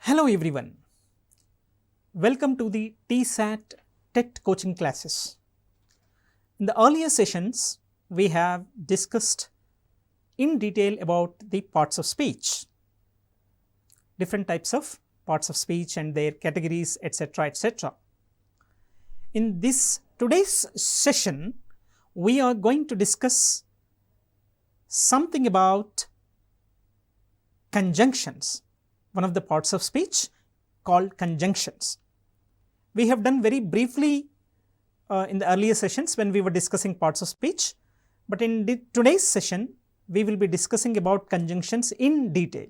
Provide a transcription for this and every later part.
Hello everyone, welcome to the TSAT TET coaching classes. In the earlier sessions, we have discussed in detail about the parts of speech, different types of parts of speech and their categories, etc., etc. In today's session, we are going to discuss something about conjunctions, one of the parts of speech called conjunctions. We have done very briefly in the earlier sessions when we were discussing parts of speech, but in today's session we will be discussing about conjunctions in detail.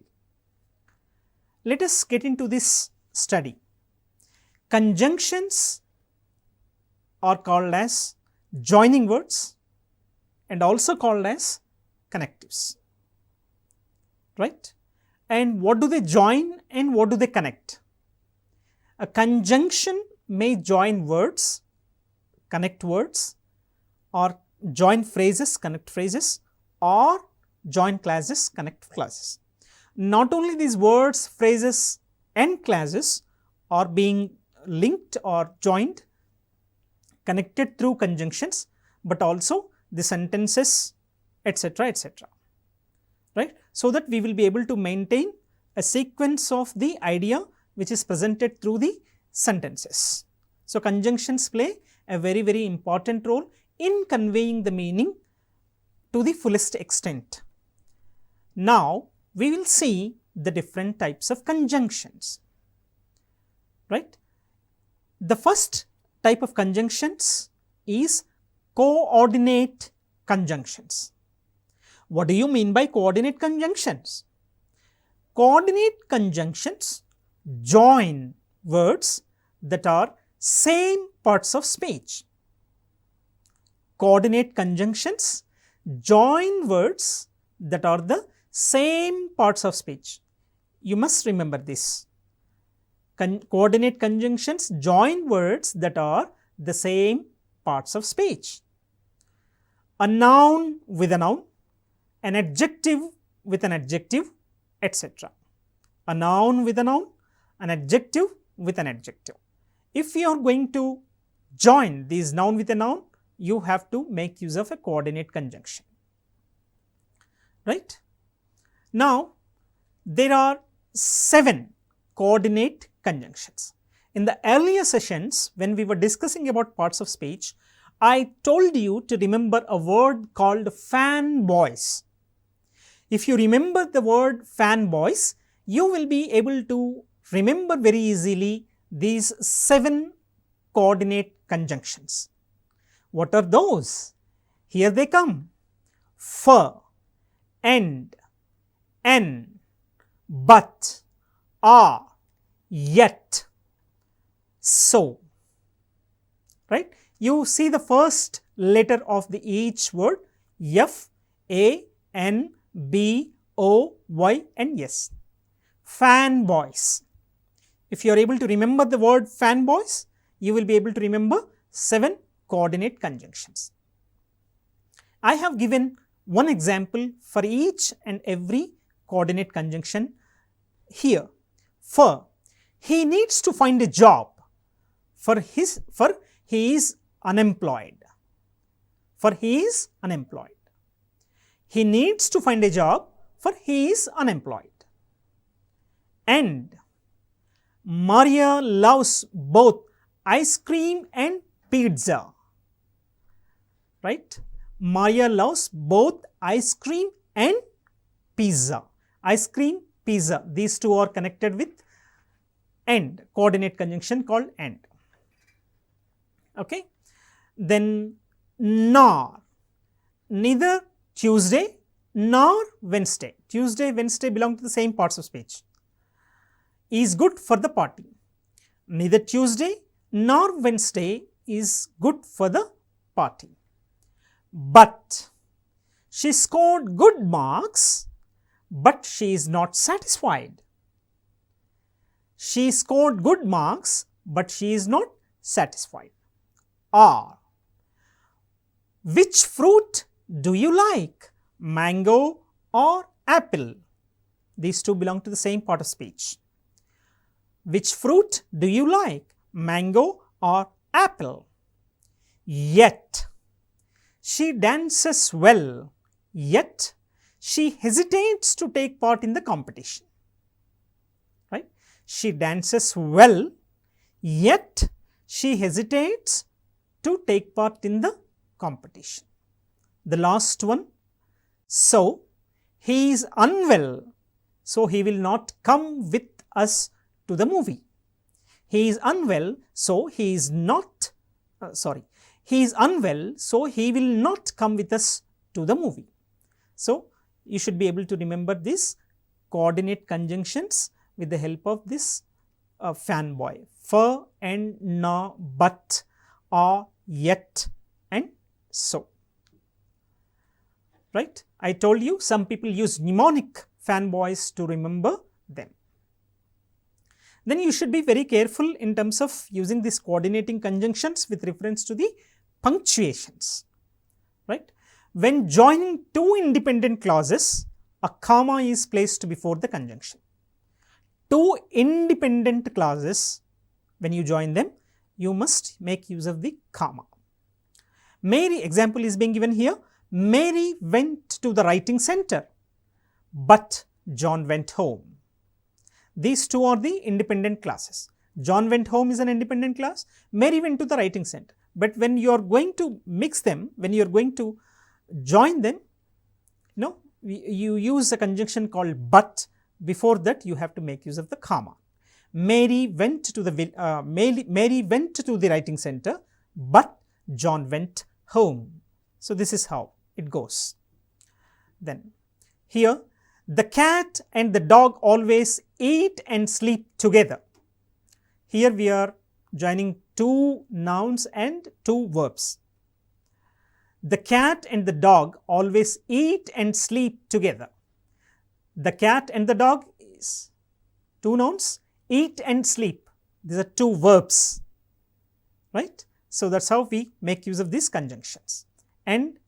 Let us get into this study. Conjunctions are called as joining words and also called as connectives, right? And what do they join and what do they connect? A conjunction may join words, connect words, or join phrases, connect phrases, or join clauses, connect clauses. Not only these words, phrases and clauses are being linked or joined, connected through conjunctions, but also the sentences, etc., etc. Right? So that we will be able to maintain a sequence of the idea which is presented through the sentences. So conjunctions play a very important role in conveying the meaning to the fullest extent. Now we will see the different types of conjunctions, right? The first type of conjunctions is coordinate conjunctions. What do you mean by coordinate conjunctions? Coordinate conjunctions join words that are same parts of speech. Coordinate conjunctions join words that are the same parts of speech. You must remember this. Coordinate conjunctions join words that are the same parts of speech. A noun with a noun, an adjective with an adjective, etc. A noun with a noun, an adjective with an adjective. If you are going to join these noun with a noun, you have to make use of a coordinate conjunction, right? Now, there are 7 coordinate conjunctions. In the earlier sessions, when we were discussing about parts of speech, I told you to remember a word called fanboys. If you remember the word fanboys, you will be able to remember very easily these 7 coordinate conjunctions. What are those? Here they come: for, and, but, are, yet, so, right? You see the first letter of each word, F, A, N, B, O, Y and S. Fanboys. If you are able to remember the word fanboys, you will be able to remember 7 coordinate conjunctions. I have given one example for each and every coordinate conjunction here. For, he needs to find a job. For he is unemployed. For he is unemployed. He needs to find a job, for he is unemployed. And Maria loves both ice cream and pizza, right? Maria loves both ice cream and pizza. Ice cream, pizza, these two are connected with and, coordinate conjunction called and. Okay. Then nor, neither Tuesday nor Wednesday. Tuesday, Wednesday belong to the same parts of speech. Is good for the party. Neither Tuesday nor Wednesday is good for the party. But she scored good marks, but she is not satisfied. She scored good marks, but she is not satisfied. Or, which fruit do you like, mango or apple? These two belong to the same part of speech. Which fruit do you like, mango or apple? Yet she dances well, yet she hesitates to take part in the competition. Right? She dances well, yet she hesitates to take part in the competition. The last one, so he is unwell, so he will not come with us to the movie. He is unwell, so he is not, he is unwell, so he will not come with us to the movie. So, you should be able to remember these coordinate conjunctions with the help of this fanboy. For and na, but, or, yet and so. Right? I told you some people use mnemonic fanboys to remember them. Then you should be very careful in terms of using these coordinating conjunctions with reference to the punctuations. Right? When joining two independent clauses, a comma is placed before the conjunction. Two independent clauses, when you join them, you must make use of the comma. Mary, example is being given here. Mary went to the writing center, but John went home. These two are the independent clauses. John went home is an independent clause. Mary went to the writing center. But when you are going to mix them, when you are going to join them, you use a conjunction called but. Before that, you have to make use of the comma. Mary went to the writing center, but John went home. So this is how it goes. Then here, the cat and the dog always eat and sleep together. Here we are joining two nouns and two verbs. The cat and the dog always eat and sleep together. The cat and the dog is two nouns, eat and sleep. These are two verbs, right? So that's how we make use of these conjunctions. And.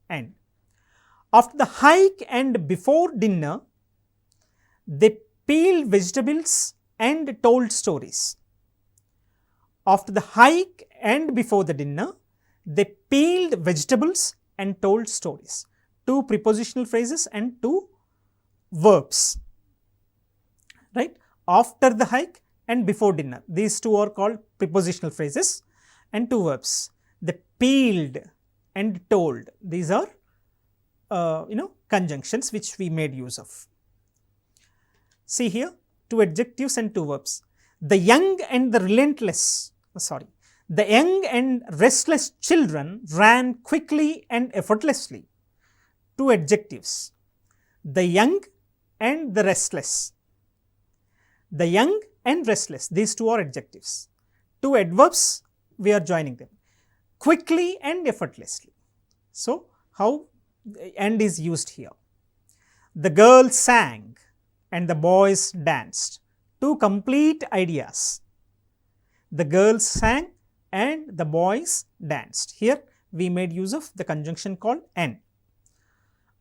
After the hike and before dinner, they peeled vegetables and told stories. After the hike and before the dinner, they peeled vegetables and told stories. Two prepositional phrases and two verbs, right? After the hike and before dinner, these two are called prepositional phrases and two verbs. They peeled and told, these are conjunctions which we made use of. See here, two adjectives and two verbs. The young and the the young and restless children ran quickly and effortlessly. Two adjectives. The young and the restless. The young and restless, these two are adjectives. Two adverbs, we are joining them. Quickly and effortlessly. So, how and is used here. The girls sang and the boys danced. Two complete ideas. The girls sang and the boys danced. Here we made use of the conjunction called and.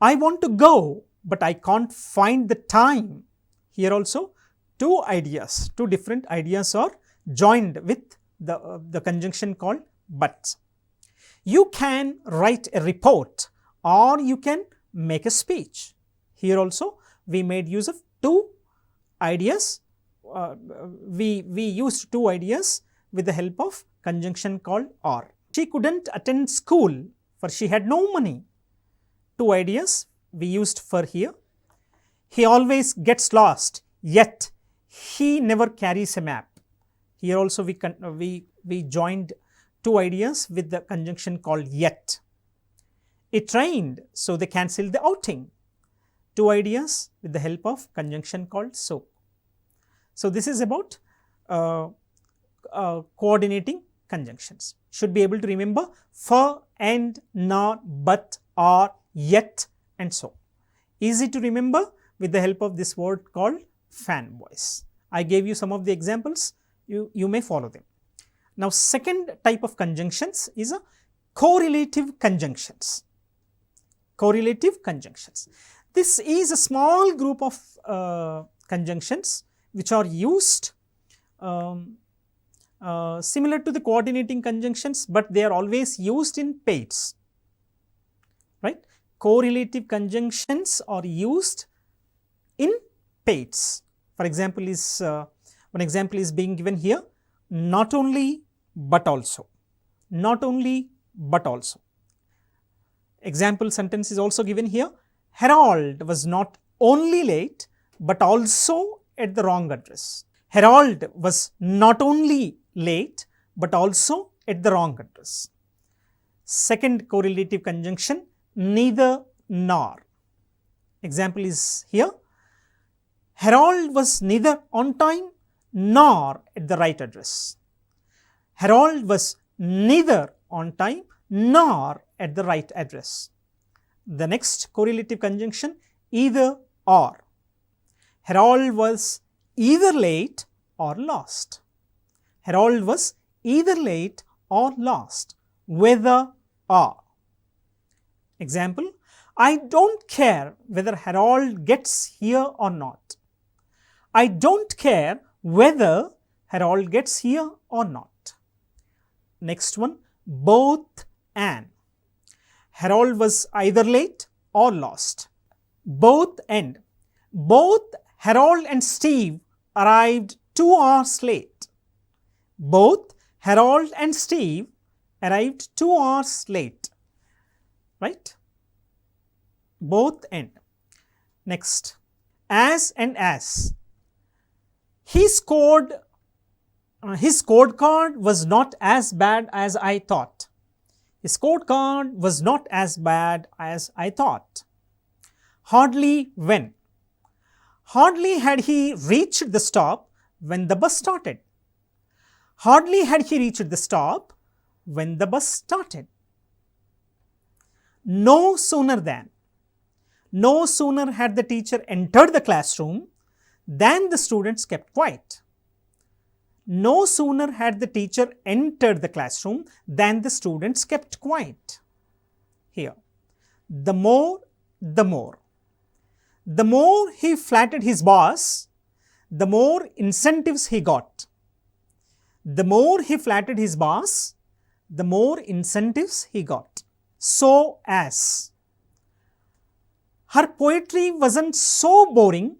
I want to go, but I can't find the time. Here also two ideas, two different ideas are joined with the conjunction called but. You can write a report or you can make a speech. Here also we made use of two ideas. We used two ideas with the help of conjunction called or. She couldn't attend school for she had no money. Two ideas we used for here. He always gets lost, yet he never carries a map. Here also we joined two ideas with the conjunction called yet. It rained, so they cancelled the outing. Two ideas with the help of conjunction called so. So this is about coordinating conjunctions. Should be able to remember for, and, not, but, or, yet and so. Easy to remember with the help of this word called fanboys. I gave you some of the examples, you may follow them. Now second type of conjunctions is a correlative conjunctions. Correlative conjunctions. This is a small group of conjunctions which are used similar to the coordinating conjunctions, but they are always used in pairs, right. Correlative conjunctions are used in pairs. For example, one example is being given here, not only but also, not only but also. Example sentence is also given here, Harold was not only late but also at the wrong address. Harold was not only late but also at the wrong address. Second correlative conjunction, neither nor. Example is here, Harold was neither on time nor at the right address. Harold was neither on time nor at the right address. The next correlative conjunction, either or. Harold was either late or lost. Harold was either late or lost, whether or. Example, I don't care whether Harold gets here or not. I don't care whether Harold gets here or not. Next one, both and. Harold was either late or lost. Both and. Both Harold and Steve arrived 2 hours late. Both Harold and Steve arrived 2 hours late, right. Both and. Next, as and as. His scorecard was not as bad as I thought. His scorecard was not as bad as I thought. Hardly when. Hardly had he reached the stop when the bus started. Hardly had he reached the stop when the bus started. No sooner than. No sooner had the teacher entered the classroom than the students kept quiet. No sooner had the teacher entered the classroom than the students kept quiet. Here, the more, the more. The more he flattered his boss, the more incentives he got. The more he flattered his boss, the more incentives he got. So as. Her poetry wasn't so boring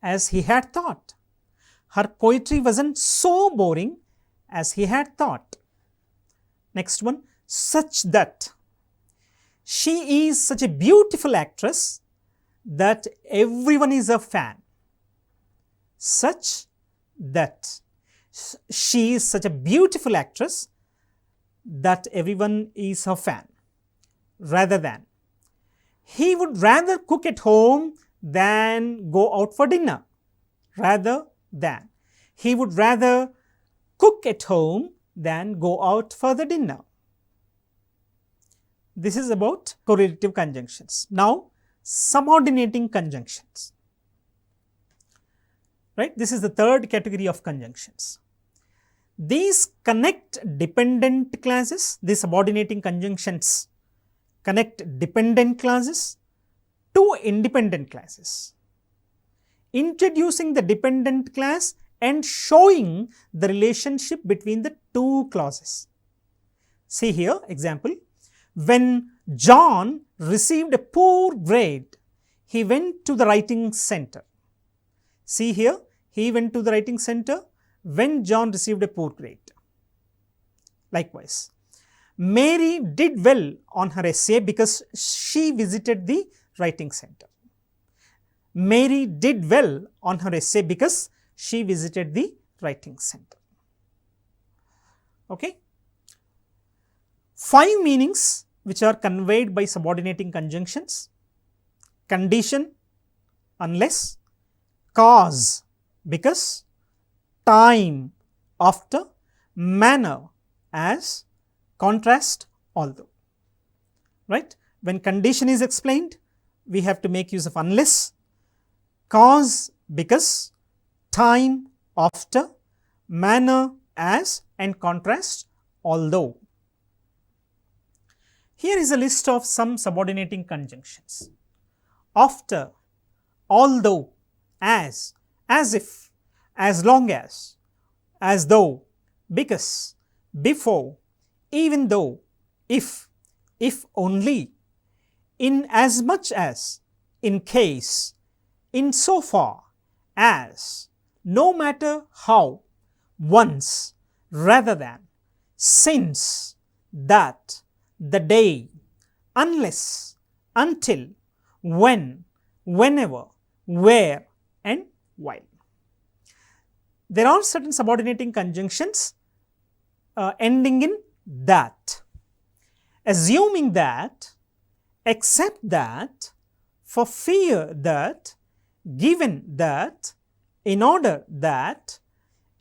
as he had thought. Her poetry wasn't so boring as he had thought. Next one, such that. She is such a beautiful actress that everyone is a fan. Such that. She is such a beautiful actress that everyone is her fan. Rather than. He would rather cook at home than go out for dinner. Rather than. He would rather cook at home than go out for the dinner. This is about correlative conjunctions. Now, subordinating conjunctions. Right? This is the third category of conjunctions. These connect dependent clauses, these subordinating conjunctions connect dependent clauses to independent clauses, introducing the dependent clause and showing the relationship between the two clauses. See here, example, when John received a poor grade, he went to the writing center. See here, he went to the writing center when John received a poor grade. Likewise, Mary did well on her essay because she visited the writing center. Mary did well on her essay because she visited the writing center. Okay. 5 meanings which are conveyed by subordinating conjunctions: condition, unless; cause, because; time, after; manner, as; contrast, although. Right? When condition is explained, we have to make use of unless; cause, because; time, after; manner, as; and contrast, although. Here is a list of some subordinating conjunctions: after, although, as if, as long as, as though, because, before, even though, if only, in as much as, in case, in so far as, no matter how, once, rather than, since, that, the day, unless, until, when, whenever, where, and while. There are certain subordinating conjunctions ending in that. Assuming that, except that, for fear that, given that, in order that,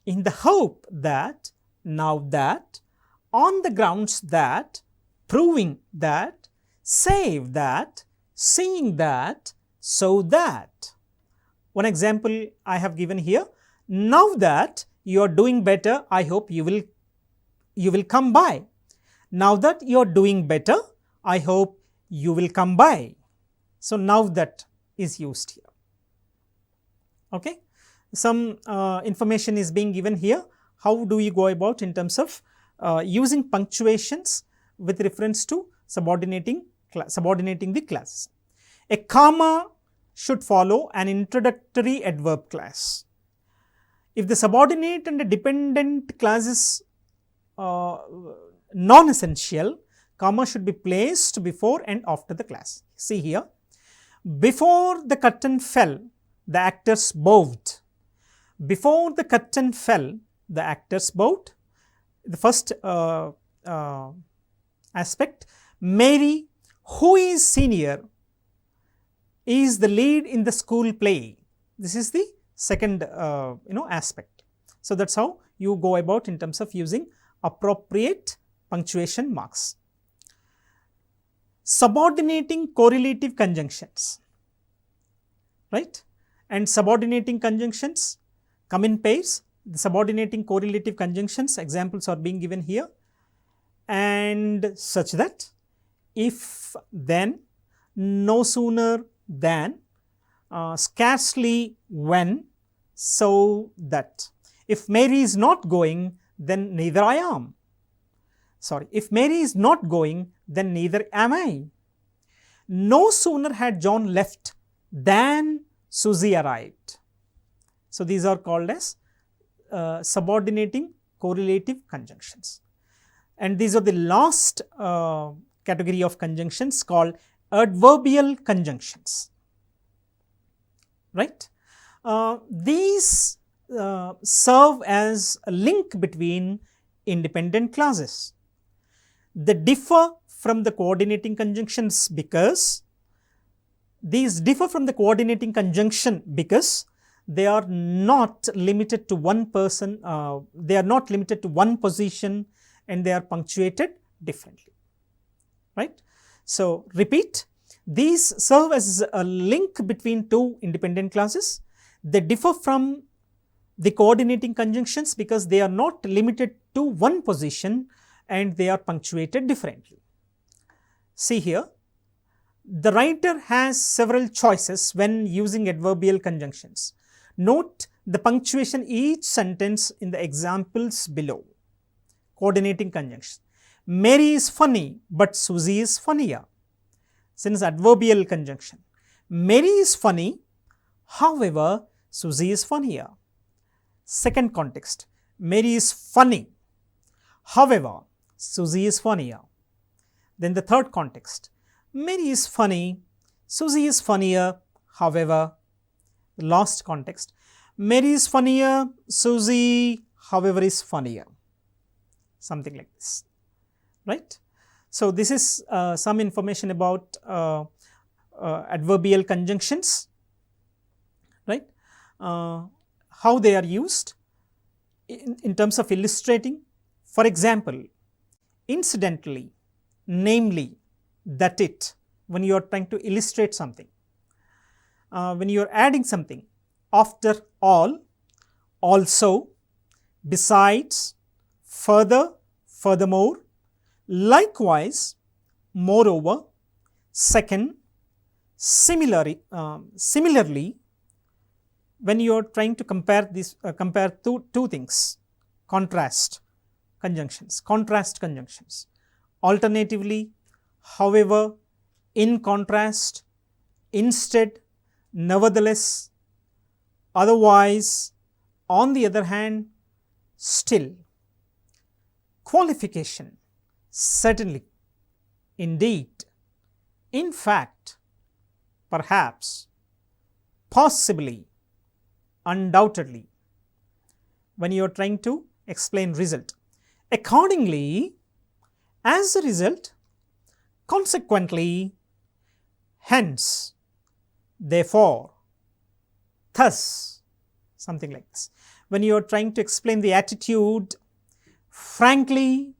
in the hope that, now that, on the grounds that, proving that, save that, seeing that, so that. One example I have given here, now that you are doing better, I hope you will come by. Now that you are doing better, I hope you will come by. So, now that is used here. Okay. Some information is being given here. How do we go about in terms of using punctuations with reference to subordinating the class? A comma should follow an introductory adverb class. If the subordinate and the dependent class is non-essential, comma should be placed before and after the class. See here, before the curtain fell, the actors bowed. Before the curtain fell, the actors bowed. The first aspect, Mary, who is senior, is the lead in the school play. This is the second aspect. So, that is how you go about in terms of using appropriate punctuation marks. Subordinating correlative conjunctions, right, and subordinating conjunctions come in pairs. The subordinating correlative conjunctions examples are being given here, and such that, if, then, no sooner than, scarcely, when, so that. If Mary is not going, then neither I am. Sorry, if Mary is not going, then neither am I. No sooner had John left than Susie arrived. So, these are called as subordinating correlative conjunctions. And these are the last category of conjunctions called adverbial conjunctions, right. These serve as a link between independent clauses. They differ from the coordinating conjunctions because they are not limited to one person, they are not limited to one position, and they are punctuated differently, right. So, repeat, these serve as a link between two independent clauses. They differ from the coordinating conjunctions because they are not limited to one position and they are punctuated differently. See here, the writer has several choices when using adverbial conjunctions. Note the punctuation each sentence in the examples below. Coordinating conjunction. Mary is funny, but Susie is funnier. Since adverbial conjunction. Mary is funny, however, Susie is funnier. Second context. Mary is funny, however, Susie is funnier. Then the third context. Mary is funny, Susie is funnier, however. The last context. Mary is funnier, Susie, however, is funnier. Something like this, right. So, this is some information about adverbial conjunctions, right, how they are used in terms of illustrating. For example, incidentally, namely, that it, when you are trying to illustrate something, when you are adding something, after all, also, besides, further, furthermore, likewise, moreover, second, similarly, when you are trying to compare this, compare two things, contrast conjunctions, contrast conjunctions. Alternatively, however, in contrast, instead, nevertheless, otherwise, on the other hand, still. Qualification, certainly, indeed, in fact, perhaps, possibly, undoubtedly, when you are trying to explain result. Accordingly, as a result, consequently, hence, therefore, thus, something like this. When you are trying to explain the attitude, frankly,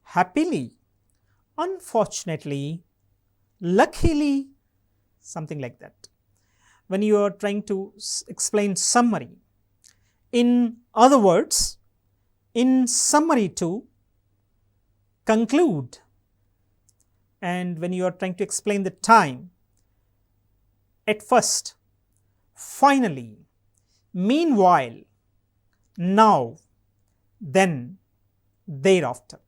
happily, unfortunately, luckily, something like that. When you are trying to explain summary, in other words, in summary to, conclude, and when you are trying to explain the time, at first, finally, meanwhile, now, then, thereafter.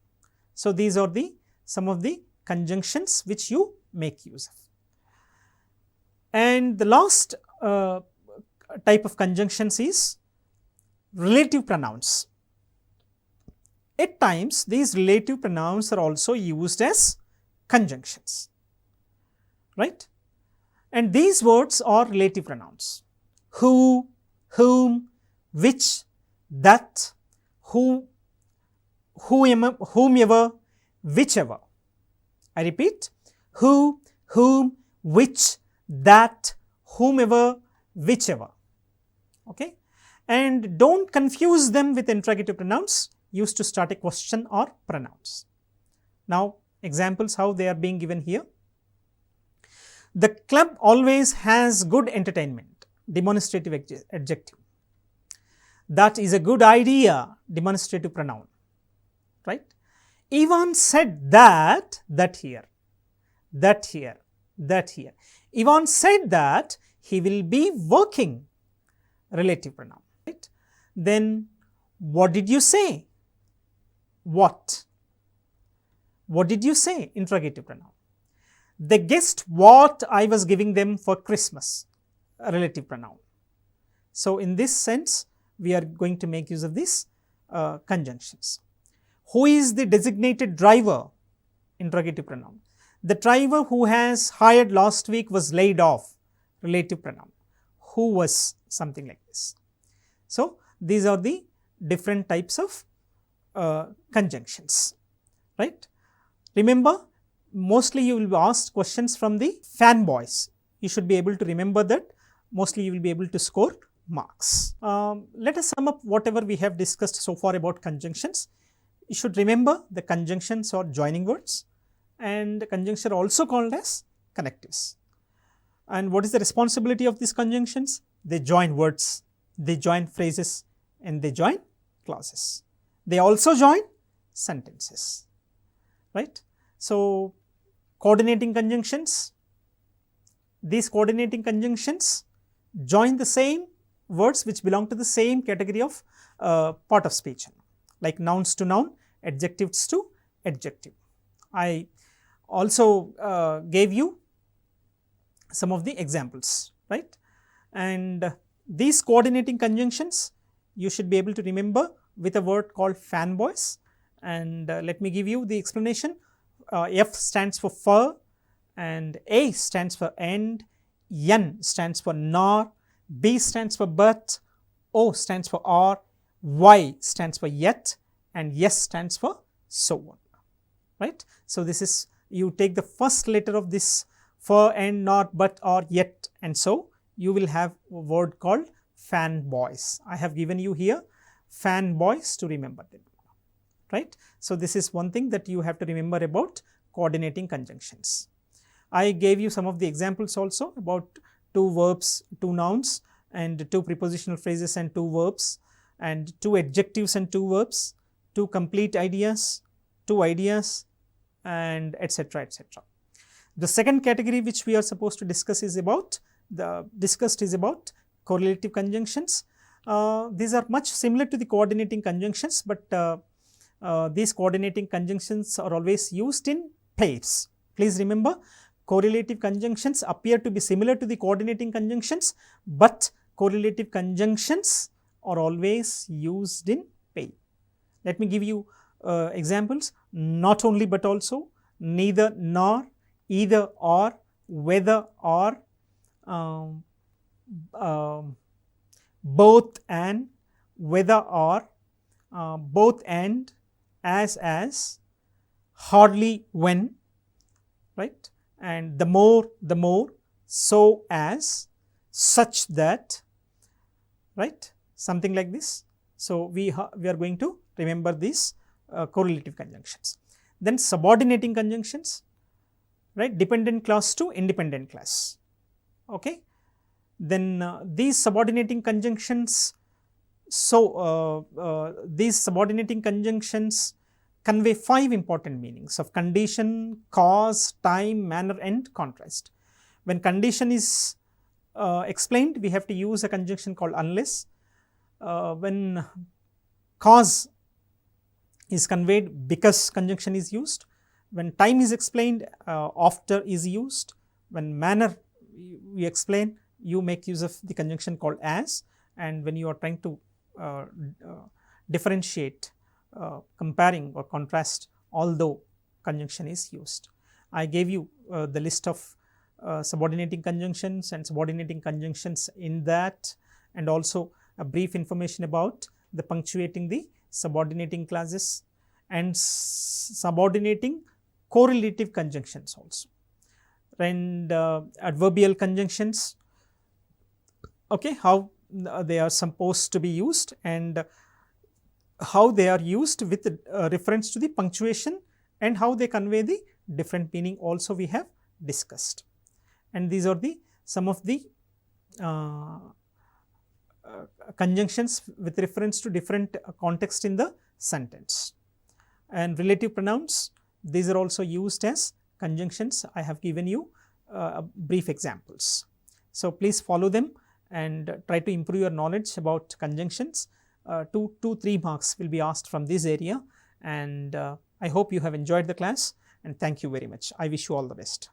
So, these are the some of the conjunctions which you make use of. And the last type of conjunctions is relative pronouns. At times, these relative pronouns are also used as conjunctions, right? And these words are relative pronouns: who, whom, which, that, who, whomever, whichever. I repeat, who, whom, which, that, whomever, whichever. Okay? And don't confuse them with interrogative pronouns used to start a question or pronouns. Now, examples how they are being given here. The club always has good entertainment, demonstrative adjective. That is a good idea, demonstrative pronoun, right? Ivan said that here, that here, that here. Ivan said that he will be working, relative pronoun, right? Then what did you say? What? What did you say? Interrogative pronoun. They guessed what I was giving them for Christmas, a relative pronoun. So, in this sense, we are going to make use of these conjunctions. Who is the designated driver? Interrogative pronoun. The driver who has hired last week was laid off, relative pronoun. Who was, something like this. So, these are the different types of conjunctions, right? Remember, mostly you will be asked questions from the fanboys. You should be able to remember that. Mostly you will be able to score marks. Let us sum up whatever we have discussed so far about conjunctions. You should remember the conjunctions or joining words, and the conjunctions are also called as connectives. And what is the responsibility of these conjunctions? They join words, they join phrases, and they join clauses. They also join sentences, right? So, coordinating conjunctions, these coordinating conjunctions join the same words which belong to the same category of part of speech, like nouns to noun, adjectives to adjective. I also gave you some of the examples, right? And these coordinating conjunctions you should be able to remember with a word called fanboys. And let me give you the explanation. F stands for fur, and A stands for and, N stands for nor, B stands for but, O stands for or, Y stands for yet, and S stands for so on, right? So, this is, you take the first letter of this for, and, not, but, or, yet, and so you will have a word called fanboys. I have given you here fanboys to remember them, right? So, this is one thing that you have to remember about coordinating conjunctions. I gave you some of the examples also about two verbs, two nouns, and two prepositional phrases and two verbs, and two adjectives and two verbs, two complete ideas, two ideas, and etc. etc. The second category which we are supposed to discuss is about correlative conjunctions. these are much similar to the coordinating conjunctions, but these coordinating conjunctions are always used in pairs. Please remember, correlative conjunctions appear to be similar to the coordinating conjunctions, but correlative conjunctions are always used in pair. Let me give you examples: not only but also, neither nor, either or, whether or, both and, whether or, both and, as, hardly when, right, and the more, so as, such that, right, something like this. So we are going to remember these correlative conjunctions. Then subordinating conjunctions, right, dependent clause to independent clause. Okay. Then these subordinating conjunctions, these subordinating conjunctions convey 5 important meanings of condition, cause, time, manner, and contrast. When condition is explained, we have to use a conjunction called unless. When cause is conveyed, because conjunction is used. When time is explained, after is used. When manner we explain, you make use of the conjunction called as. And when you are trying to differentiate, comparing or contrast, although conjunction is used. I gave you the list of subordinating conjunctions and subordinating conjunctions in that, and also a brief information about the punctuating the subordinating clauses and subordinating correlative conjunctions also, and adverbial conjunctions, okay, how they are supposed to be used and how they are used with reference to the punctuation and how they convey the different meaning also we have discussed. And these are the some of the conjunctions with reference to different context in the sentence. And relative pronouns, these are also used as conjunctions. I have given you brief examples. So please follow them and try to improve your knowledge about conjunctions. 2-3 marks will be asked from this area, and I hope you have enjoyed the class, and thank you very much. I wish you all the best.